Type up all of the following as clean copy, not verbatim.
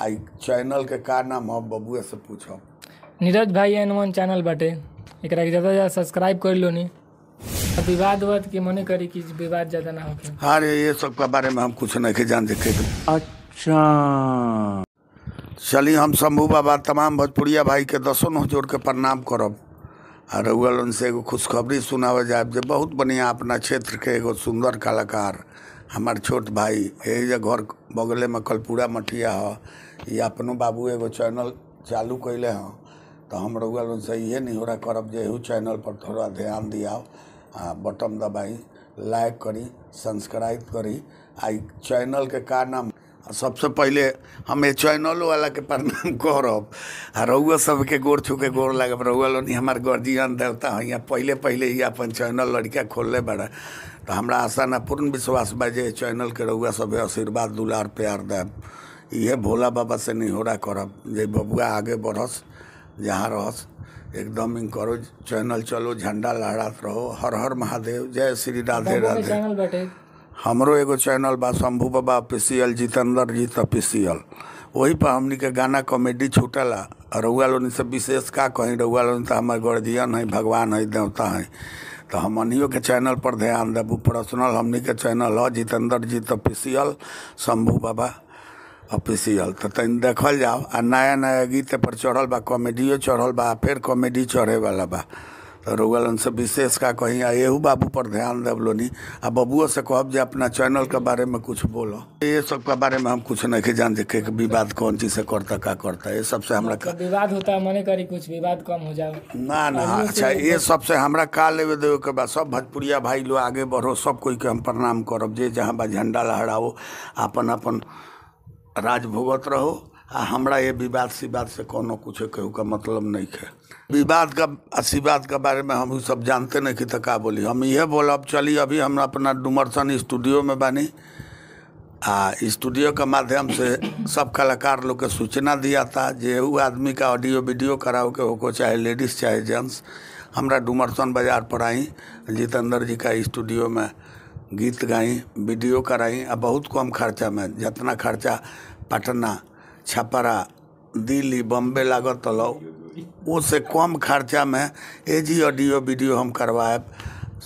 आई channel के का नाम है बबुआ से पूछो। नीरज भाई N1 चैनल बाटे, एकरा के ज़्यादा सब्सक्राइब कर लो। नहीं विवाद के मने करी कि विवाद ज़्यादा ना होके। अरे ये सब के बारे में हम कुछ नहीं जान देखे। अच्छा चलिए हम शंभू बाबा तमाम भोजपुरिया भाई के दसों नौ जोड़ के प्रणाम करब और उनसे एगो खुशखबरी सुनावे जाए जे बहुत बढ़िया अपना क्षेत्र के एगो सुंदर कलाकार हमार छोट भाई यही घर बगले में कलपुरा मठिया है, ये अपनों बाबू एगो चैनल चालू कैले हैं। तो हम उनसे ये नहीं हो रहा करब जे एहू चैनल पर थोड़ा ध्यान दिया, बटन दबाई, लाइक करी, सब्सक्राइब करी। आई चैनल के का नाम सबसे पहले हम ये चैनल वाला के प्रणाम करब आ रउआ सबके गोर छू के गोर लागब। रउआ लोनी हमार गार्जियन देवता है, यहाँ पहले ही अपन चैनल लड़का खोलले बड़ा। तो हमरा आशा ना पूर्ण विश्वास बा जे चैनल के रउआ सब आशीर्वाद दुलार प्यार देब। ये भोला बाबा से नहीं हो रहा करब जे बबुआ आगे बढ़स, जहाँ रहस एकदम इनकरो चैनल चलो, झंडा लहरात रहो। हर हर महादेव, जय श्री राधे राधे। हमरो एगो चैनल बा शंभू बाबा ऑफिशियल, जितेंद्र जीत ऑफिशियल, वही पर हमनी के गाना कॉमेडी छूटला। रउआ लोनी से विशेष का कहीं, रउआ लोनी तो हमारे गार्जियन है, भगवान है, देवता है। तो हम अनियो के चैनल पर ध्यान देबू। पर्सनल हमनी के चैनल है जितेंद्र जीत ऑफिशियल, शंभू बाबा ऑफिशियल। तो तन देखल जाओ। आ नया नया गीत पर चढ़ल बा, कॉमेडियो चढ़ल बा, फिर कॉमेडी चढ़े वाला बा। तो रउआ से विशेष का कहीं एहू बाबू पर ध्यान देव लोनी। आ बबुओ से कहब जे अपना चैनल के बारे में कुछ बोलो। ये सब के बारे में हम कुछ नहीं जान देखे कि विवाद कौन चीज से करता का करता। ये सबसे हमरा विवाद होता है, मने करी कुछ विवाद कम हो जाए ना ना। अच्छा ये सबसे हमरा का लेवे देवे के बाद सब भोजपुरिया भाई लोग आगे बढ़ो, सब कोई के हम प्रणाम करब। जे जहाँ बा झंडा लहराओ, अपन अपन राज भोगत रहो। आ हमरा ये विवाद सिवाद से कोनो कुछ कहू का मतलब नहीं है। विवाद का आशीर्वाद के बारे में हम सब जानते नहीं कि तो का बोली। हम ये बोलब चली अभी हम अपना डुमरसन स्टूडियो में बानी। स्टूडियो के माध्यम से सब कलाकार लोग के सूचना दिया था जे वो आदमी का ऑडियो वीडियो कराओ के हो, चाहे लेडीज़ चाहे जेंट्स, हमरा डुमरसन बाजार पर आई जितेंद्र जी का स्टूडियो में गीत गाई, वीडियो कराई। आ बहुत कम खर्चा में, जितना खर्चा पटना, छपरा, दिल्ली, बम्बे लागत लो, उससे कम खर्चा में एजी ऑडियो वीडियो हम करवाए।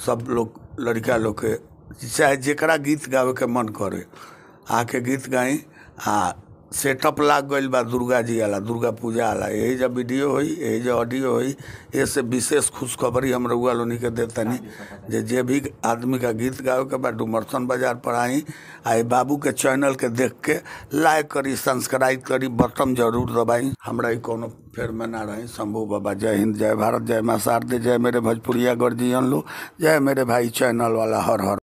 सब लोग लड़का लोग के चाहे जेकरा गीत गावे के मन करे आके गीत गाई। सेटअप लाग गई बा दुर्गा जी वाला, दुर्गा पूजा वाला। यही जब वीडियो हुई, यही जो ऑडियो हुई, ऐसे विशेष खुशखबरी हम रउआ लोनी के देतनी जे भी आदमी का गीत गावे के बाद डुमरसन बाजार पर आई बाबू के चैनल के देख के लाइक करी, सब्सक्राइब करी, बटन जरूर दबाई। हमरा ही कोनो फेर में ना रही। शंभू बाबा, जय हिंद, जय भारत, जय मां शारदे, जय मेरे भोजपुरिया गार्जियन लो, जय मेरे भाई चैनल वाला, हर हर।